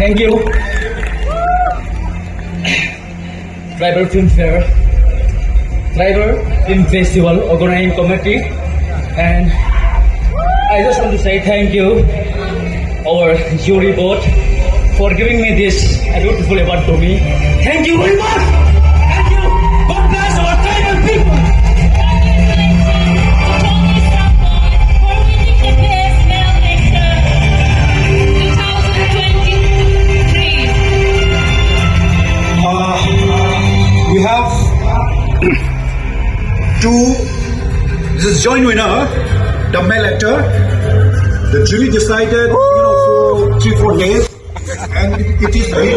Thank you. Tribal Film Fair, Tribal Film Festival organizing committee, and I just want to say thank you, our jury board, for giving me this beautiful award to me. Thank you very much. Thank you. God bless our tribal people. We have this is joint winner, the male actor. The jury decided, for 3-4 days, and it is very